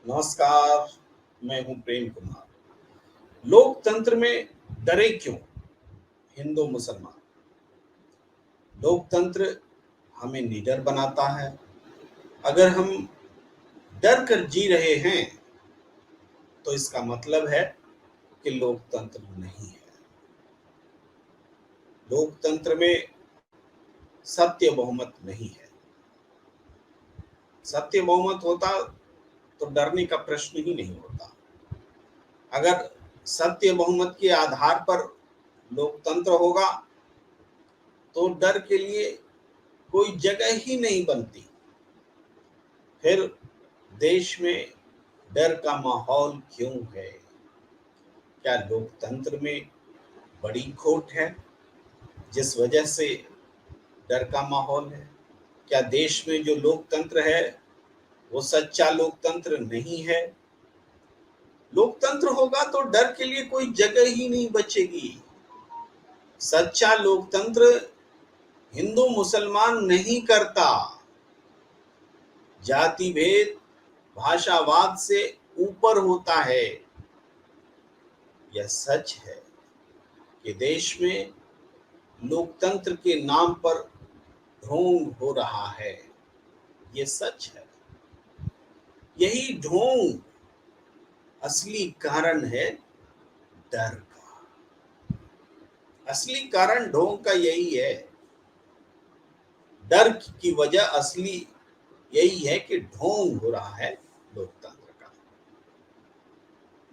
नमस्कार। मैं हूं प्रेम कुमार। लोकतंत्र में डरे क्यों? हिंदू मुसलमान। लोकतंत्र हमें निडर बनाता है। अगर हम डर कर जी रहे हैं तो इसका मतलब है कि लोकतंत्र नहीं है। लोकतंत्र में सत्य बहुमत नहीं है। सत्य बहुमत होता तो डरने का प्रश्न ही नहीं होता। अगर सत्य बहुमत के आधार पर लोकतंत्र होगा तो डर के लिए कोई जगह ही नहीं बनती। फिर देश में डर का माहौल क्यों है? क्या लोकतंत्र में बड़ी खोट है जिस वजह से डर का माहौल है? क्या देश में जो लोकतंत्र है वो सच्चा लोकतंत्र नहीं है? लोकतंत्र होगा तो डर के लिए कोई जगह ही नहीं बचेगी। सच्चा लोकतंत्र हिंदू मुसलमान नहीं करता। जाति भेद भाषावाद से ऊपर होता है। यह सच है कि देश में लोकतंत्र के नाम पर ढोंग हो रहा है। ये सच है। यही ढोंग असली कारण है डर का। असली कारण ढोंग का यही है। डर की वजह असली यही है कि ढोंग हो रहा है लोकतंत्र का।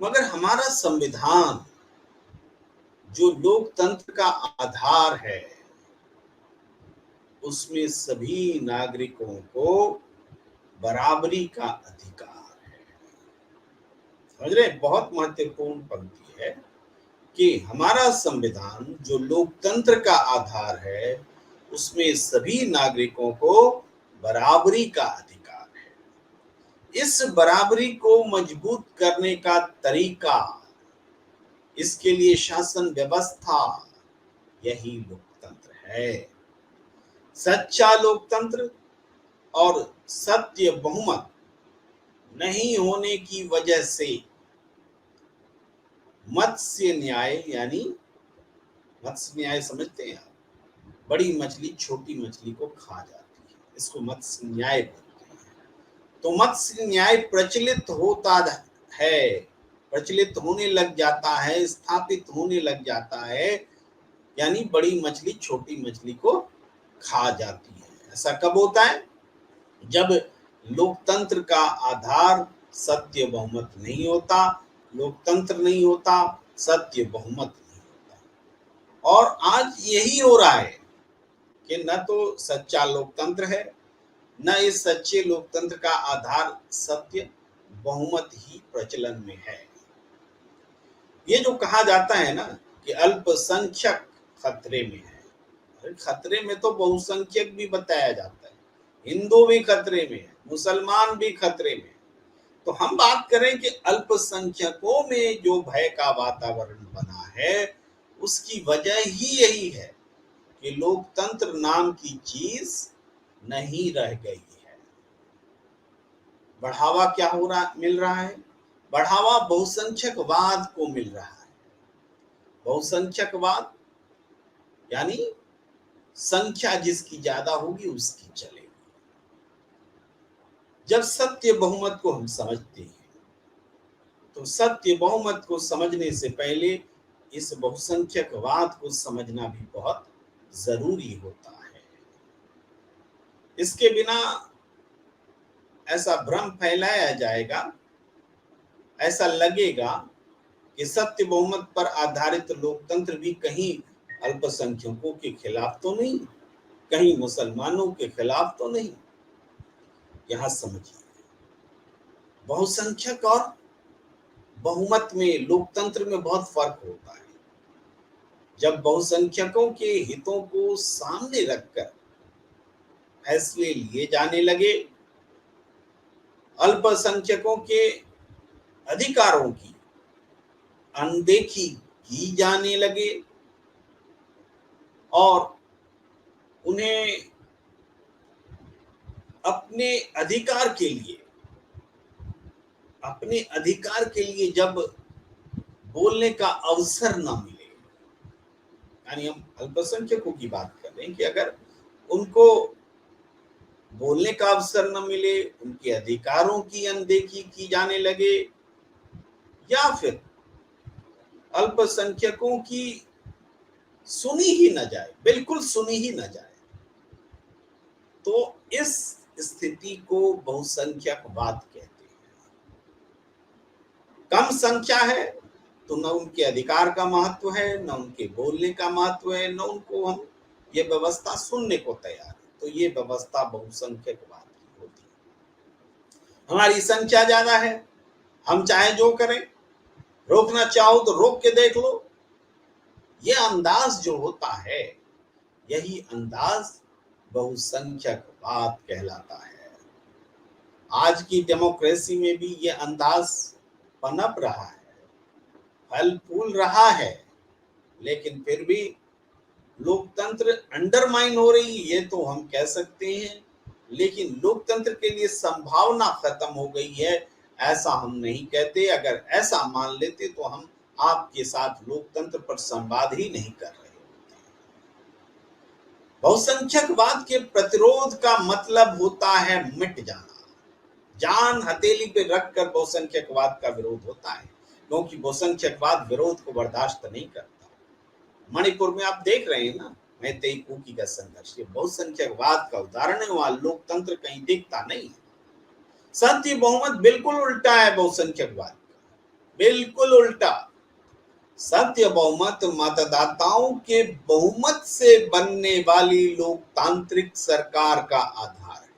मगर हमारा संविधान जो लोकतंत्र का आधार है उसमें सभी नागरिकों को बराबरी का अधिकार है। समझ रहे? बहुत महत्वपूर्ण पंक्ति है कि हमारा संविधान जो लोकतंत्र का आधार है उसमें सभी नागरिकों को बराबरी का अधिकार है। इस बराबरी को मजबूत करने का तरीका, इसके लिए शासन व्यवस्था, यही लोकतंत्र है। सच्चा लोकतंत्र और सत्य बहुमत नहीं होने की वजह से मत्स्य न्याय, यानी मत्स्य न्याय समझते हैं आप? बड़ी मछली छोटी मछली को खा जाती है, इसको मत्स्य न्याय बोलते हैं। तो मत्स्य न्याय प्रचलित होता है, प्रचलित होने लग जाता है, स्थापित होने लग जाता है। यानी बड़ी मछली छोटी मछली को खा जाती है। ऐसा कब होता है? जब लोकतंत्र का आधार सत्य बहुमत नहीं होता, लोकतंत्र नहीं होता, सत्य बहुमत नहीं होता। और आज यही हो रहा है कि न तो सच्चा लोकतंत्र है, न इस सच्चे लोकतंत्र का आधार सत्य बहुमत ही प्रचलन में है। ये जो कहा जाता है ना कि अल्पसंख्यक खतरे में है, अरे खतरे में तो बहुसंख्यक भी बताया जाता है। हिंदू भी खतरे में है, मुसलमान भी खतरे में है। तो हम बात करें कि अल्पसंख्यकों में जो भय का वातावरण बना है उसकी वजह ही यही है कि लोकतंत्र नाम की चीज नहीं रह गई है। बढ़ावा क्या हो रहा मिल रहा है? बढ़ावा बहुसंख्यकवाद को मिल रहा है। बहुसंख्यकवाद यानी संख्या जिसकी ज्यादा होगी उसकी चलेगी। जब सत्य बहुमत को हम समझते हैं तो सत्य बहुमत को समझने से पहले इस बहुसंख्यकवाद को समझना भी बहुत जरूरी होता है। इसके बिना ऐसा भ्रम फैलाया जाएगा, ऐसा लगेगा कि सत्य बहुमत पर आधारित लोकतंत्र भी कहीं अल्पसंख्यकों के खिलाफ तो नहीं, कहीं मुसलमानों के खिलाफ तो नहीं। यहां समझिए, बहुसंख्यक और बहुमत में, लोकतंत्र में बहुत फर्क होता है। जब बहुसंख्यकों के हितों को सामने रखकर फैसले लिए जाने लगे, अल्पसंख्यकों के अधिकारों की अनदेखी की जाने लगे और उन्हें अपने अधिकार के लिए अपने अधिकार के लिए जब बोलने का अवसर ना मिले, यानी हम अल्पसंख्यकों की बात कर रहे हैं कि अगर उनको बोलने का अवसर न मिले, उनके अधिकारों की अनदेखी की जाने लगे, या फिर अल्पसंख्यकों की सुनी ही न जाए, बिल्कुल सुनी ही न जाए, तो इस स्थिति को बहुसंख्यकवाद कहते हैं। कम संख्या है तो न उनके अधिकार का महत्व है, न उनके बोलने का महत्व है, न उनको हम ये व्यवस्था सुनने को तैयार है। तो ये व्यवस्था बहुसंख्यकवाद की होती है। हमारी संख्या ज्यादा है, हम चाहे जो करें, रोकना चाहो तो रोक के देख लो, ये अंदाज जो होता है, यही अंदाज बहुसंख्यकवाद कहलाता है। आज की डेमोक्रेसी में भी ये अंदाज पनप रहा है, फल फूल रहा है, लेकिन फिर भी लोकतंत्र अंडरमाइन हो रही, ये तो हम कह सकते हैं, लेकिन लोकतंत्र के लिए संभावना खत्म हो गई है, ऐसा हम नहीं कहते। अगर ऐसा मान लेते तो हम आपके साथ लोकतंत्र पर संवाद ही नहीं कर रहे होते। बहुसंख्यकवाद के प्रतिरोध का मतलब होता है मिट जाना। जान हथेली पे रखकर बहुसंख्यकवाद का विरोध होता है, क्योंकि बहुसंख्यकवाद विरोध को बर्दाश्त नहीं करता। मणिपुर में आप देख रहे हैं ना, मैतेई कुकी का संघर्ष, ये बहुसंख्यकवाद का उदाहरण है। वहां लोकतंत्र कहीं दिखता नहीं है। सत्य बहुमत बिल्कुल उल्टा है बहुसंख्यकवाद का, बिल्कुल उल्टा। सत्य बहुमत मतदाताओं के बहुमत से बनने वाली लोकतांत्रिक सरकार का आधार है।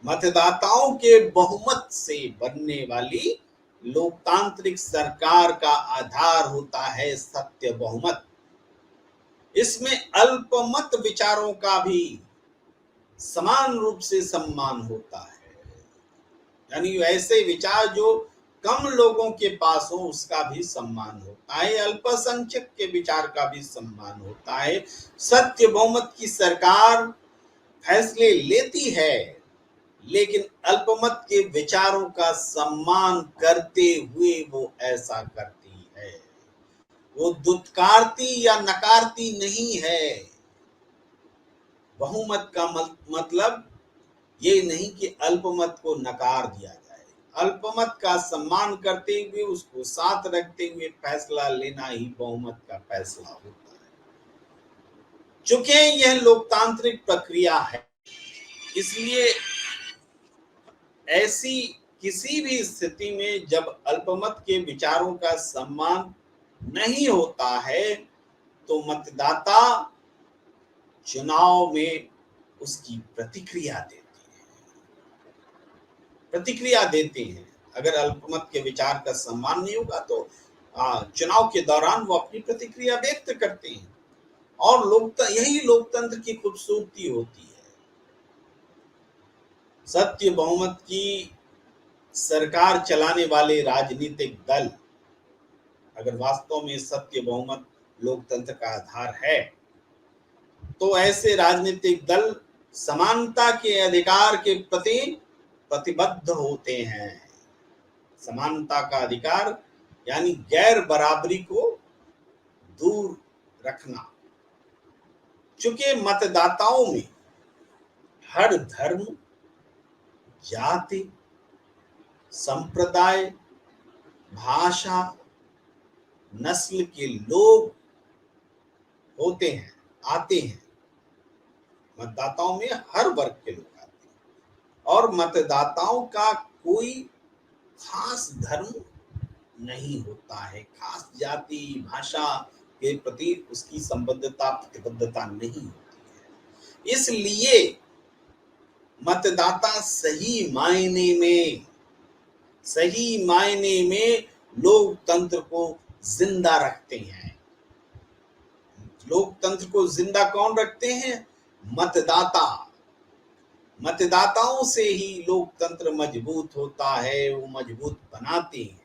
मतदाताओं के बहुमत से बनने वाली लोकतांत्रिक सरकार का आधार होता है सत्य बहुमत। इसमें अल्पमत विचारों का भी समान रूप से सम्मान होता है, यानी ऐसे विचार जो कम लोगों के पास हो उसका भी सम्मान होता है, अल्पसंख्यक के विचार का भी सम्मान होता है। सत्य बहुमत की सरकार फैसले लेती है, लेकिन अल्पमत के विचारों का सम्मान करते हुए वो ऐसा करती है। वो दुत्कारती या नकारती नहीं है। बहुमत का मतलब ये नहीं कि अल्पमत को नकार दिया जाए, अल्पमत का सम्मान करते हुए उसको साथ रखते हुए फैसला लेना ही बहुमत का फैसला होता है। चूंकि यह लोकतांत्रिक प्रक्रिया है, इसलिए ऐसी किसी भी स्थिति में जब अल्पमत के विचारों का सम्मान नहीं होता है, तो मतदाता चुनाव में उसकी प्रतिक्रिया देते हैं। अगर अल्पमत के विचार का सम्मान नहीं होगा तो चुनाव के दौरान वो अपनी प्रतिक्रिया व्यक्त करते हैं, और यही लोकतंत्र की खूबसूरती होती है। सत्य बहुमत की सरकार चलाने वाले राजनीतिक दल, अगर वास्तव में सत्य बहुमत लोकतंत्र का आधार है, तो ऐसे राजनीतिक दल समानता के अधिकार के प्रति प्रतिबद्ध होते हैं। समानता का अधिकार यानी गैर बराबरी को दूर रखना। चूंकि मतदाताओं में हर धर्म, जाति, संप्रदाय, भाषा, नस्ल के लोग होते हैं, आते हैं। मतदाताओं में हर वर्ग के लोग आते हैं, और मतदाताओं का कोई खास धर्म नहीं होता है, खास जाति भाषा के प्रति उसकी संबद्धता प्रतिबद्धता नहीं होती है। इसलिए मतदाता सही मायने में लोकतंत्र को जिंदा रखते हैं। लोकतंत्र को जिंदा कौन रखते हैं? मतदाता। मतदाताओं से ही लोकतंत्र मजबूत होता है, वो मजबूत बनाते हैं।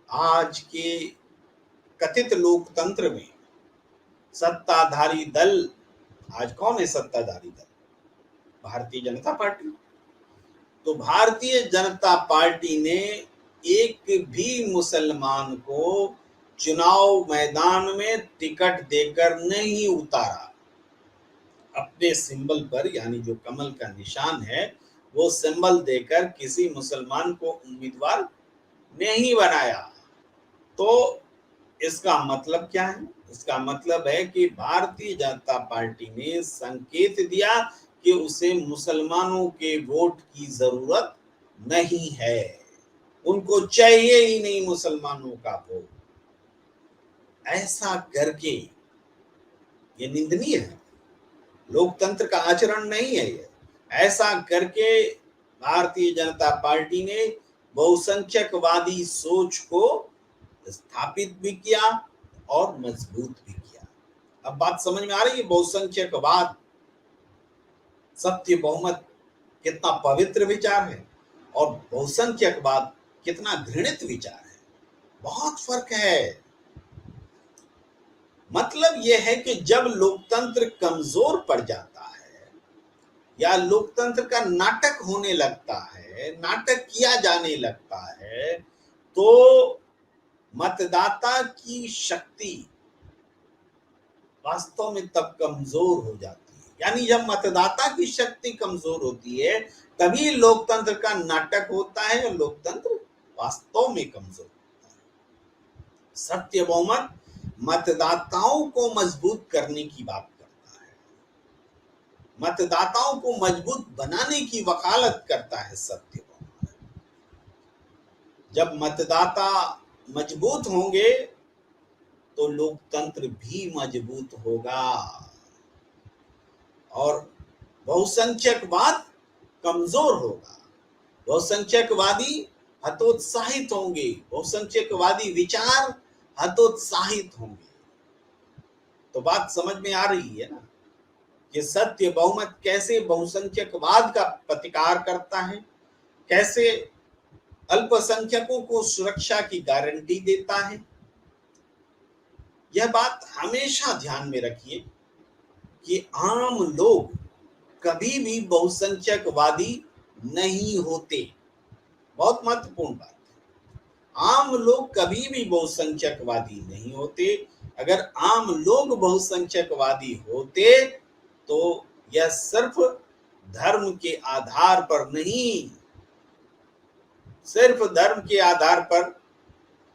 आज के कथित लोकतंत्र में सत्ताधारी दल, आज कौन है सत्ताधारी दल? भारतीय जनता पार्टी। तो भारतीय जनता पार्टी ने एक भी मुसलमान को चुनाव मैदान में टिकट देकर नहीं उतारा। अपने सिंबल पर, यानी जो कमल का निशान है, वो सिंबल देकर किसी मुसलमान को उम्मीदवार नहीं बनाया। तो इसका मतलब क्या है? इसका मतलब है कि भारतीय जनता पार्टी ने संकेत दिया कि उसे मुसलमानों के वोट की जरूरत नहीं है, उनको चाहिए ही नहीं मुसलमानों का वोट। ऐसा करके ये निंदनीय है, लोकतंत्र का आचरण नहीं है ये। ऐसा करके भारतीय जनता पार्टी ने बहुसंख्यकवादी सोच को स्थापित भी किया और मजबूत भी किया। अब बात समझ में आ रही है? बहुसंख्यकवाद, सत्य बहुमत कितना पवित्र विचार है और बहुसंख्यकवाद कितना घृणित विचार है। बहुत फर्क है। मतलब यह है कि जब लोकतंत्र कमजोर पड़ जाता है या लोकतंत्र का नाटक होने लगता है, नाटक किया जाने लगता है, तो मतदाता की शक्ति वास्तव में तब कमजोर हो जाती है। यानी जब मतदाता की शक्ति कमजोर होती है तभी लोकतंत्र का नाटक होता है और लोकतंत्र वास्तव में कमजोर होता है। सत्य बहुमत मतदाताओं को मजबूत करने की बात करता है, मतदाताओं को मजबूत बनाने की वकालत करता है सत्य बहुमत। जब मतदाता मजबूत होंगे तो लोकतंत्र भी मजबूत होगा और बहुसंख्यकवाद कमजोर होगा। बहुसंख्यकवादी हतोत्साहित होंगे, बहुसंख्यकवादी विचार हतोत्साहित होंगे। तो बात समझ में आ रही है ना कि सत्य बहुमत कैसे बहुसंख्यकवाद का प्रतिकार करता है, कैसे अल्पसंख्यकों को सुरक्षा की गारंटी देता है। यह बात हमेशा ध्यान में रखिए कि आम लोग कभी भी बहुसंख्यकवादी नहीं होते। बहुत महत्वपूर्ण बात है। आम लोग कभी भी बहुसंख्यकवादी नहीं होते। अगर आम लोग बहुसंख्यकवादी होते तो यह सिर्फ धर्म के आधार पर नहीं, सिर्फ धर्म के आधार पर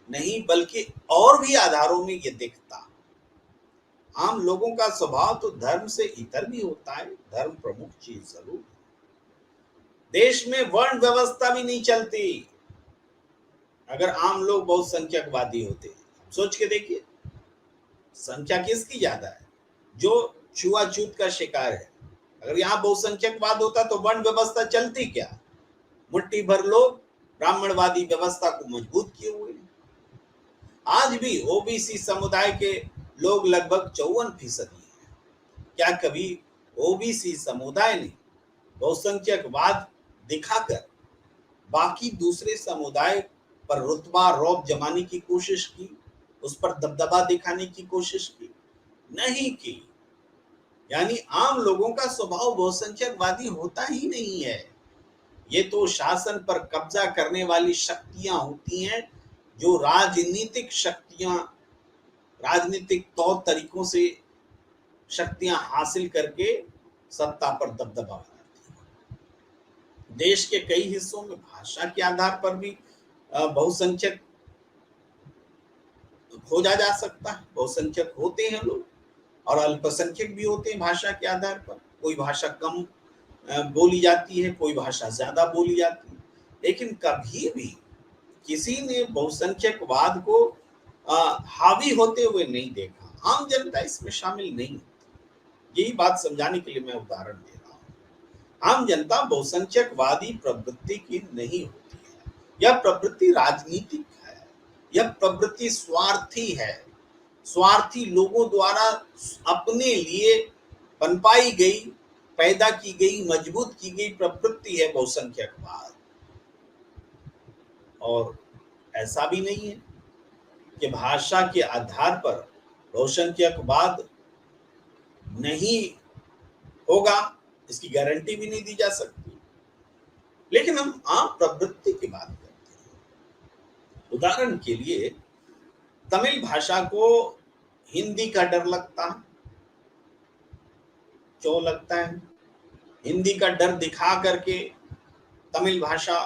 नहीं बल्कि और भी आधारों में यह दिखता। आम लोगों का स्वभाव तो धर्म से इतर भी होता है, धर्म प्रमुख चीज जरूर है। देश में वर्ण व्यवस्था भी नहीं चलती अगर आम लोग बहुसंख्यकवादी होते। सोच के देखिए, संख्या किसकी ज्यादा है? जो छुआछूत का शिकार है। अगर यहाँ बहुसंख्यकवाद होता तो वर्ण व्यवस्था चलती क्या? मुट्ठी भर लोग ब्राह्मणवादी व्यवस्था को मजबूत किए हुए हैं। आज भी ओबीसी समुदाय के लोग लगभग 54% हैं। क्या कभी ओबीसी समुदाय ने बहुसंख्यकवाद दिखाकर बाकी दूसरे समुदाय पर रुतबा रौब जमाने की कोशिश की, उस पर दबदबा दिखाने की कोशिश की? नहीं की। यानी आम लोगों का स्वभाव बहुसंख्यकवादी होता ही नहीं है। ये तो शासन पर कब्जा करने वाली शक्तियां होती हैं, जो राजनीतिक शक्तियां, राजनीतिक तौर तरीकों से शक्तियां हासिल करके सत्ता पर दबदबा बनाती हैं। देश के कई हिस्सों में भाषा के आधार पर भी बहुसंख्यक खोजा जा सकता है। बहुसंख्यक होते हैं लोग और अल्पसंख्यक भी होते हैं भाषा के आधार पर। कोई भाषा कम बोली जाती है, कोई भाषा ज्यादा बोली जाती है, लेकिन कभी भी किसी ने बहुसंख्यकवाद को हावी होते हुए नहीं देखा। आम जनता इसमें शामिल नहीं होती। यही बात समझाने के लिए मैं उदाहरण दे रहा हूँ। आम जनता बहुसंख्यकवादी प्रवृत्ति की नहीं होती है। यह प्रवृत्ति राजनीतिक है, यह प्रवृत्ति स्वार्थी है। स्वार्थी लोगों द्वारा अपने लिए पनपाई गई, पैदा की गई, मजबूत की गई प्रवृत्ति है बहुसंख्यकवाद। और ऐसा भी नहीं है कि भाषा के आधार पर बहुसंख्यकवाद नहीं होगा, इसकी गारंटी भी नहीं दी जा सकती। लेकिन हम आम प्रवृत्ति की बात करते हैं। उदाहरण के लिए तमिल भाषा को हिंदी का डर लगता है। क्यों लगता है? हिंदी का डर दिखा करके तमिल भाषा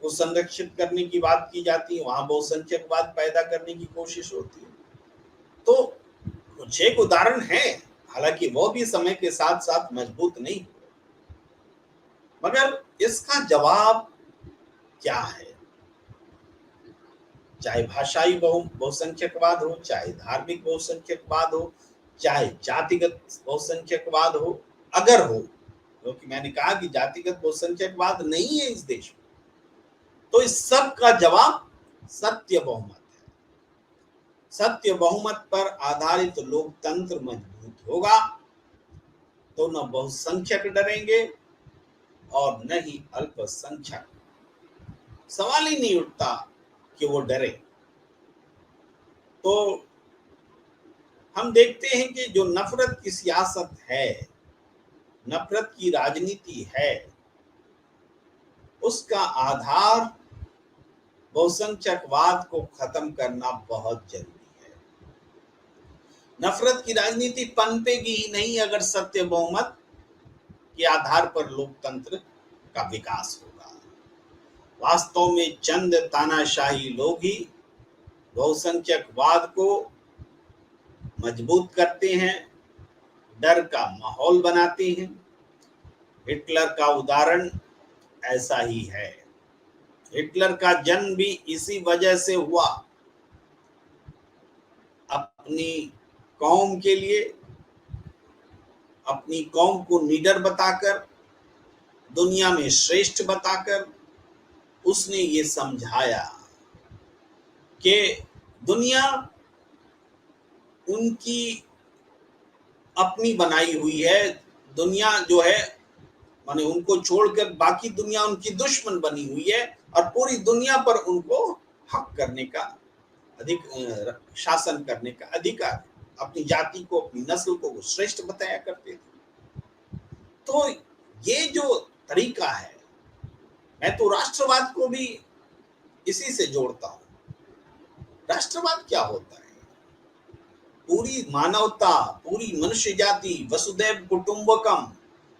को संरक्षित करने की बात की जाती है, वहां बहुसंख्यकवाद पैदा करने की कोशिश होती है। तो कुछ एक उदाहरण है, हालांकि वो भी समय के साथ साथ मजबूत नहीं हुए, मगर इसका जवाब क्या है? चाहे भाषाई बहुसंख्यकवाद हो, चाहे धार्मिक बहुसंख्यकवाद हो, चाहे जातिगत बहुसंख्यकवाद हो, अगर हो, क्योंकि मैंने कहा कि जातिगत बहुसंख्यकवाद नहीं है इस देश में, तो इस सब का जवाब सत्य बहुमत है। सत्य बहुमत पर आधारित लोकतंत्र मजबूत होगा तो न बहुसंख्यक डरेंगे और न ही अल्पसंख्यक। सवाल ही नहीं उठता कि वो डरे। तो हम देखते हैं कि जो नफरत की सियासत है, नफरत की राजनीति है, उसका आधार बहुसंख्यकवाद को खत्म करना बहुत जरूरी है। नफरत की राजनीति पनपेगी ही नहीं अगर सत्य बहुमत के आधार पर लोकतंत्र का विकास होगा। वास्तव में चंद तानाशाही लोग ही बहुसंख्यकवाद को मजबूत करते हैं, डर का माहौल बनाते हैं। हिटलर का उदाहरण ऐसा ही है। हिटलर का जन्म भी इसी वजह से हुआ, अपनी कौम के लिए, अपनी कौम को निडर बताकर, दुनिया में श्रेष्ठ बताकर उसने ये समझाया कि दुनिया उनकी अपनी बनाई हुई है। दुनिया जो है माने उनको छोड़कर बाकी दुनिया उनकी दुश्मन बनी हुई है और पूरी दुनिया पर उनको हक करने का शासन करने का अधिकार। अपनी जाति को, अपनी नस्ल को वो श्रेष्ठ बताया करते थे। तो ये जो तरीका है, मैं तो राष्ट्रवाद को भी इसी से जोड़ता हूं। राष्ट्रवाद क्या होता है? पूरी मानवता, पूरी मनुष्य जाति, वसुदैव कुटुंबकम,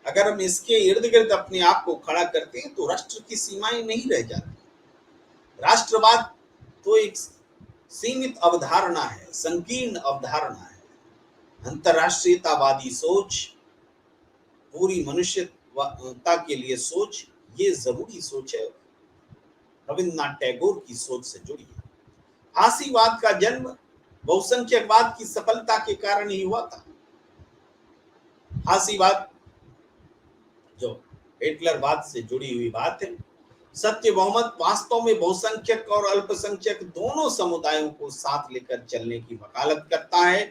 अगर हम इसके इर्द गिर्द अपने आप को खड़ा करते हैं तो राष्ट्र की सीमाएं नहीं रह जाती। राष्ट्रवाद तो एक सीमित अवधारणा है, संकीर्ण अवधारणा है। अंतरराष्ट्रीयतावादी सोच, पूरी मनुष्यता के लिए सोच, ये जरूरी सोच है, रविन्द्रनाथ टैगोर की सोच से जुड़ी है। फासीवाद का जन्म बहुसंख्यकवाद की सफलता के कारण ही हुआ था। फासीवाद जो हिटलरवाद से जुड़ी हुई बात है। सत्य बहुमत वास्तव में बहुसंख्यक और अल्पसंख्यक दोनों समुदायों को साथ लेकर चलने की वकालत करता है,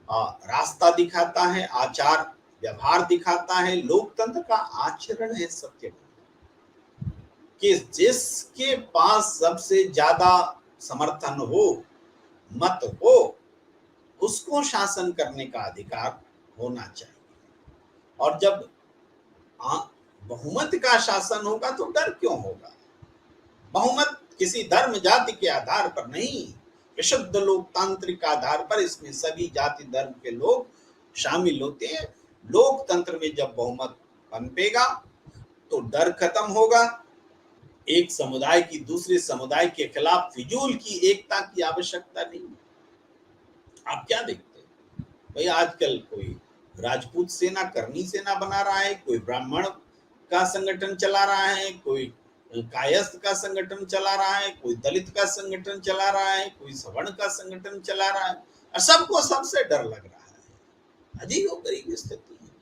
रास्ता दिखाता है, आचार व्यवहार दिखाता है। लोकतंत्र का आचरण है सत्य कि जिसके पास सबसे ज्यादा समर्थन हो, मत हो, उसको शासन करने का अधिकार होना चाहिए। और जब बहुमत का शासन होगा तो डर क्यों होगा? बहुमत किसी धर्म जाति के आधार पर नहीं, विशुद्ध लोकतांत्रिक आधार पर इसमें सभी जाति धर्म के लोग शामिल होते हैं। लोकतंत्र में जब बहुमत पनपेगा तो डर खत्म होगा। एक समुदाय की दूसरे समुदाय के खिलाफ फिजूल की एकता की आवश्यकता नहीं। आप क्या देखते हैं भाई, आजकल कोई राजपूत सेना, करनी सेना बना रहा है, कोई ब्राह्मण का संगठन चला रहा है, कोई कायस्थ का संगठन चला रहा है, कोई दलित का संगठन चला रहा है, कोई सवर्ण का संगठन चला रहा है, और सबको सबसे डर लग रहा है। अजीबोगरीब स्थिति है।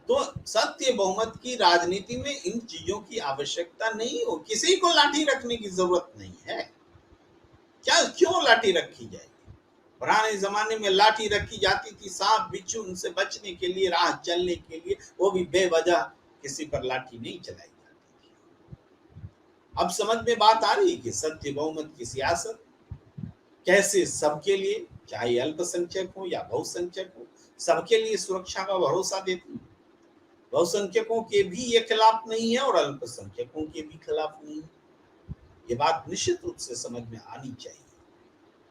तो सत्य बहुमत की राजनीति में इन चीजों की आवश्यकता नहीं हो, किसी को लाठी रखने की जरूरत नहीं है। क्या क्यों लाठी रखी जाएगी? पुराने जमाने में लाठी रखी जाती थी सांप बिच्छू उनसे बचने के लिए, राह चलने के लिए, वो भी बेवजह किसी पर लाठी नहीं चलाई जाती थी। अब समझ में बात आ रही है कि सत्य बहुमत की सियासत कैसे सबके लिए, चाहे अल्पसंख्यक हो या बहुसंख्यक हो, सबके लिए सुरक्षा का भरोसा देती है। बहुसंख्यकों के भी ये खिलाफ नहीं है और अल्पसंख्यकों के भी खिलाफ नहीं है। ये बात निश्चित रूप से समझ में आनी चाहिए।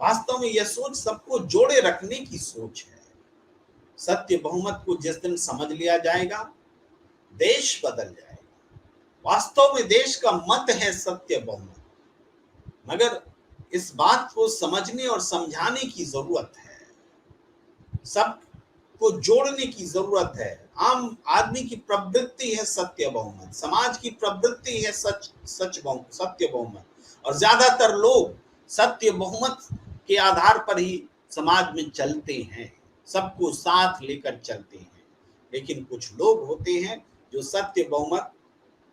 वास्तव में यह सोच सबको जोड़े रखने की सोच है। सत्य बहुमत को जिस दिन समझ लिया जाएगा, देश बदल जाएगा। वास्तव में देश का मत है सत्य बहुमत, मगर इस बात को समझने और समझाने की जरूरत है, सबको जोड़ने की जरूरत है। आम आदमी की प्रवृत्ति है सत्य बहुमत, समाज की प्रवृत्ति है सत्य बहुमत, और ज्यादातर लोग सत्य बहुमत के आधार पर ही समाज में चलते हैं, सबको साथ लेकर चलते हैं। लेकिन कुछ लोग होते हैं जो सत्य बहुमत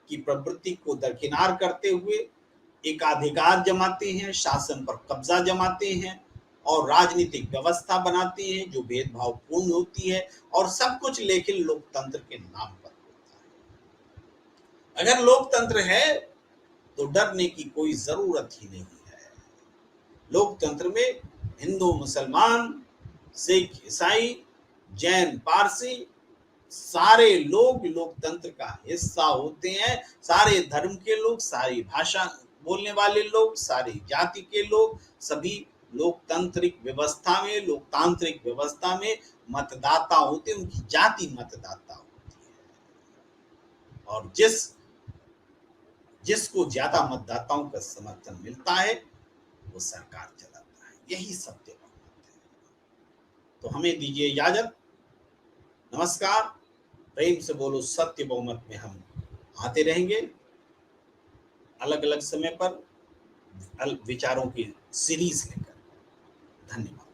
की प्रवृत्ति को दरकिनार करते हुए एकाधिकार जमाते हैं, शासन पर कब्जा जमाते हैं और राजनीतिक व्यवस्था बनाते हैं जो भेदभावपूर्ण होती है, और सब कुछ लेकिन लोकतंत्र के नाम पर होता है। अगर लोकतंत्र है तो डरने की कोई जरूरत ही नहीं है। लोकतंत्र में हिंदू, मुसलमान, सिख, ईसाई, जैन, पारसी सारे लोग लोकतंत्र का हिस्सा होते हैं। सारे धर्म के लोग, सारी भाषा बोलने वाले लोग, सारी जाति के लोग, सभी लोकतांत्रिक व्यवस्था में मतदाता होते हैं। उनकी जाति मतदाता होती है, और जिसको ज्यादा मतदाताओं का समर्थन मिलता है वो सरकार चलाता है। यही सत्य बहुमत है। तो हमें दीजिए इजाजत। नमस्कार। प्रेम से बोलो सत्य बहुमत में हम आते रहेंगे, अलग अलग समय पर विचारों की सीरीज लेकर। धन्यवाद।